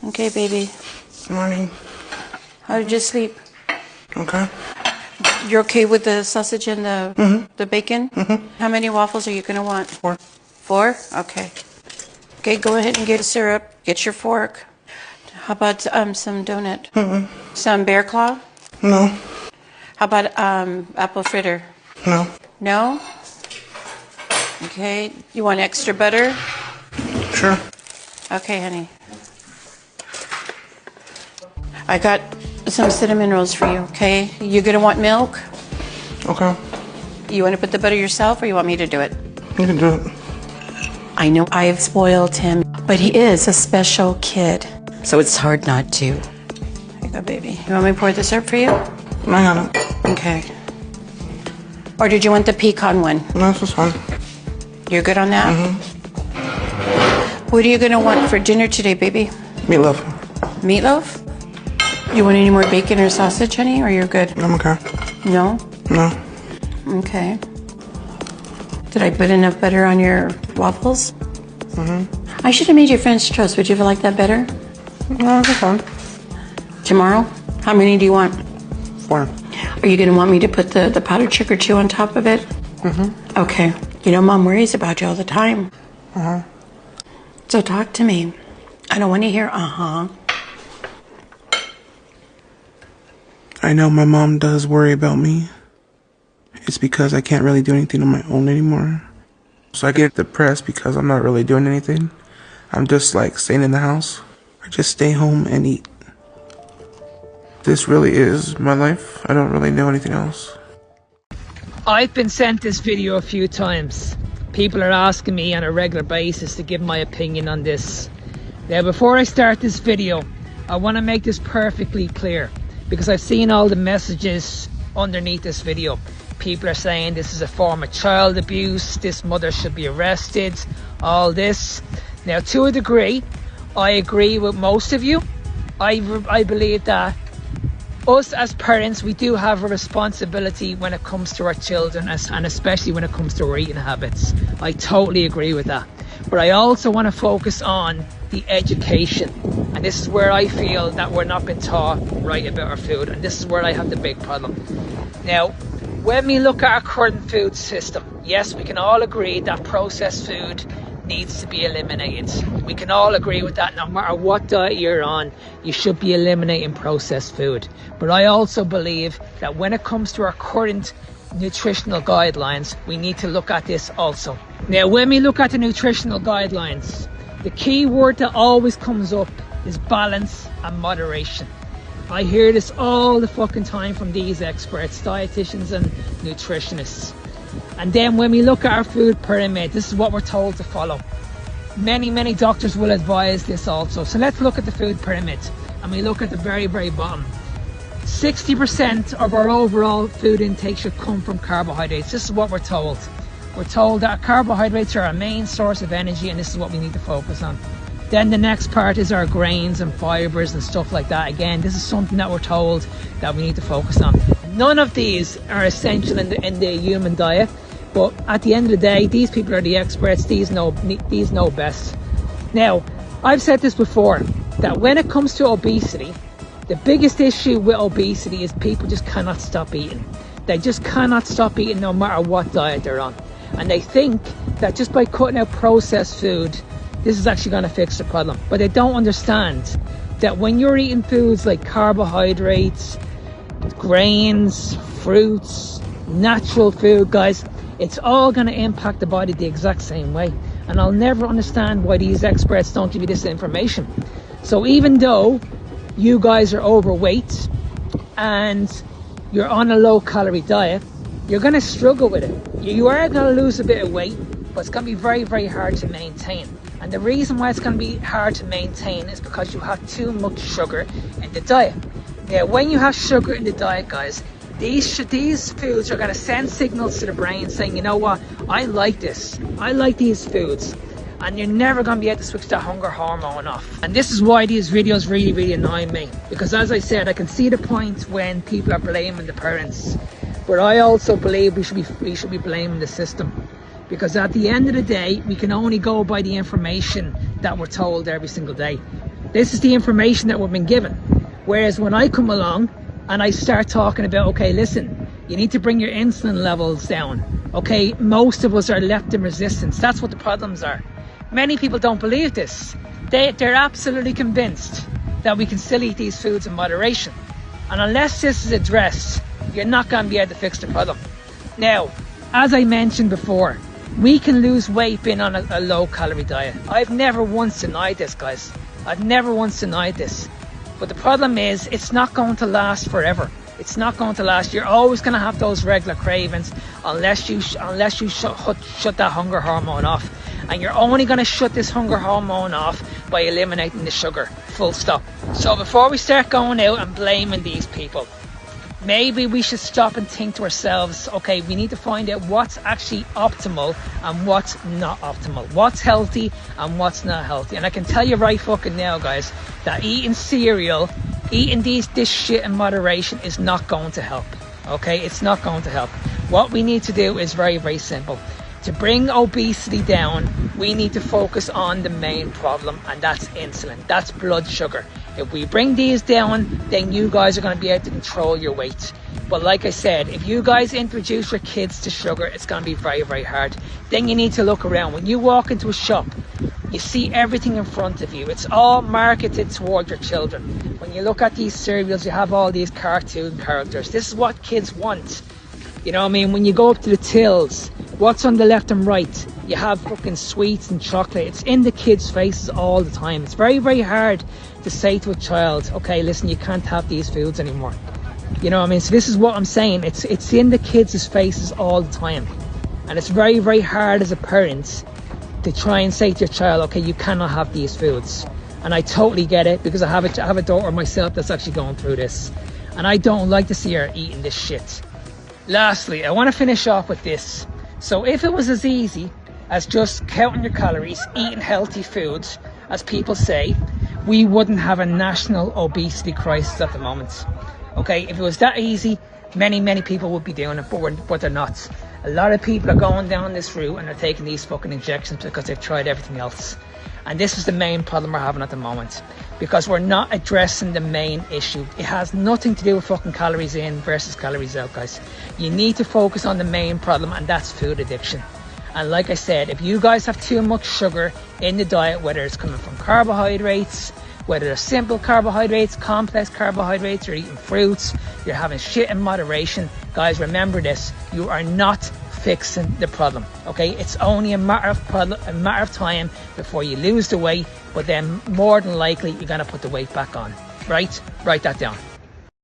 Okay, baby. Morning. How did you sleep? Okay. You're okay with the sausage and the bacon? How many waffles are you going to want? 4. 4? Okay. Okay, go ahead and get a syrup. Get your fork. How about some donut? Some bear claw? No. How about apple fritter? No. No? Okay. You want extra butter? Sure. Okay, honey. I got some cinnamon rolls for you, okay? You're going to want milk? Okay. You want to put the butter yourself or you want me to do it? You can do it. I know I've spoiled him, but he is a special kid, so it's hard not to. Here you go, baby. You want me to pour the syrup for you? I got it. Okay. Or did you want the pecan one? No, this is fine. You're good on that? What are you going to want for dinner today, baby? Meatloaf. Meatloaf? You want any more bacon or sausage, honey, or you're good? I'm okay. No? No. Okay. Did I put enough butter on your waffles? I should have made you French toast. Would you like that better? No, that's fine. Tomorrow? How many do you want? 4. Are you going to want me to put the powdered sugar too on top of it? Okay. You know, Mom worries about you all the time. So talk to me. I don't want to hear I know my mom does worry about me. It's because I can't really do anything on my own anymore. So I get depressed because I'm not really doing anything. I'm just like staying in the house. I just stay home and eat. This really is my life. I don't really know anything else. I've been sent this video a few times. People are asking me on a regular basis to give my opinion on this. Now, before I start this video, I want to make this perfectly clear because I've seen all the messages underneath this video. People are saying this is a form of child abuse, this mother should be arrested, all this. Now, to a degree, I agree with most of you. I believe that us as parents, we do have a responsibility when it comes to our children, and especially when it comes to our eating habits. I totally agree with that. But I also want to focus on the education. And this is where I feel that we're not being taught right about our food. And this is where I have the big problem. Now, when we look at our current food system, yes, we can all agree that processed food needs to be eliminated. We can all agree with that. No matter what diet you're on, you should be eliminating processed food. But I also believe that when it comes to our current nutritional guidelines, we need to look at this also. Now, when we look at the nutritional guidelines, the key word that always comes up is balance and moderation. I hear this all the fucking time from these experts, dietitians and nutritionists. And then when we look at our food pyramid, this is what we're told to follow. Many doctors will advise this also. So let's look at the food pyramid, and we look at the very bottom. 60% of our overall food intake should come from carbohydrates. This is what we're told. We're told that carbohydrates are our main source of energy, and this is what we need to focus on. Then the next part is our grains and fibers and stuff like that. Again, this is something that we're told that we need to focus on. None of these are essential in the human diet, but at the end of the day, these people are the experts. These know best. Now, I've said this before, that when it comes to obesity, the biggest issue with obesity is people just cannot stop eating. They just cannot stop eating no matter what diet they're on. And they think that just by cutting out processed food, this is actually going to fix the problem. But they don't understand that when you're eating foods like carbohydrates, grains, fruits, natural food, guys, it's all going to impact the body the exact same way. And I'll never understand why these experts don't give you this information. So even though you guys are overweight and you're on a low calorie diet, you're going to struggle with it. You are going to lose a bit of weight, but it's going to be very hard to maintain. And the reason why it's going to be hard to maintain is because you have too much sugar in the diet. Now, when you have sugar in the diet, guys, these foods are going to send signals to the brain saying, you know what, I like this. I like these foods. And you're never going to be able to switch that hunger hormone off. And this is why these videos really annoy me. Because as I said, I can see the point when people are blaming the parents. But I also believe we should be blaming the system. Because at the end of the day, we can only go by the information that we're told every single day. This is the information that we've been given. Whereas when I come along and I start talking about, okay, listen, you need to bring your insulin levels down. Okay, most of us are leptin resistance. That's what the problems are. Many people don't believe this. They're absolutely convinced that we can still eat these foods in moderation. And unless this is addressed, you're not going to be able to fix the problem. Now, as I mentioned before, we can lose weight being on a low-calorie diet. I've never once denied this, guys. I've never once denied this. But the problem is, it's not going to last forever. It's not going to last. You're always going to have those regular cravings unless you shut that hunger hormone off. And you're only going to shut this hunger hormone off by eliminating the sugar. Full stop. So before we start going out and blaming these people, maybe we should stop and think to ourselves, okay, we need to find out what's actually optimal and what's not optimal. What's healthy and what's not healthy. And I can tell you right fucking now, guys, that eating cereal, eating this shit in moderation is not going to help. Okay, it's not going to help. What we need to do is very, very simple. To bring obesity down, we need to focus on the main problem, and that's insulin. That's blood sugar. If we bring these down, then you guys are going to be able to control your weight. But like I said, if you guys introduce your kids to sugar, it's going to be very, very hard. Then you need to look around. When you walk into a shop, you see everything in front of you. It's all marketed toward your children. When you look at these cereals, you have all these cartoon characters. This is what kids want. You know what I mean? When you go up to the tills, what's on the left and right? You have fucking sweets and chocolate. It's in the kids' faces all the time. It's very, very hard to say to a child, okay, listen, you can't have these foods anymore. You know what I mean? So this is what I'm saying. It's in the kids' faces all the time. And it's very, very hard as a parent to try and say to your child, okay, you cannot have these foods. And I totally get it, because I have a daughter myself that's actually going through this. And I don't like to see her eating this shit. Lastly, I want to finish off with this. So if it was as easy as just counting your calories, eating healthy foods, as people say, we wouldn't have a national obesity crisis at the moment. Okay, if it was that easy, many people would be doing it, but they're not. A lot of people are going down this route and they're taking these fucking injections because they've tried everything else. And this is the main problem we're having at the moment, because we're not addressing the main issue. It has nothing to do with fucking calories in versus calories out, guys. You need to focus on the main problem, and that's food addiction. And like I said, if you guys have too much sugar in the diet, whether it's coming from carbohydrates, whether they're simple carbohydrates, complex carbohydrates, you're eating fruits, you're having shit in moderation, guys, remember this, you are not fixing the problem. Okay, it's only a matter of time before you lose the weight, but then more than likely you're gonna put the weight back on. Right? Write that down.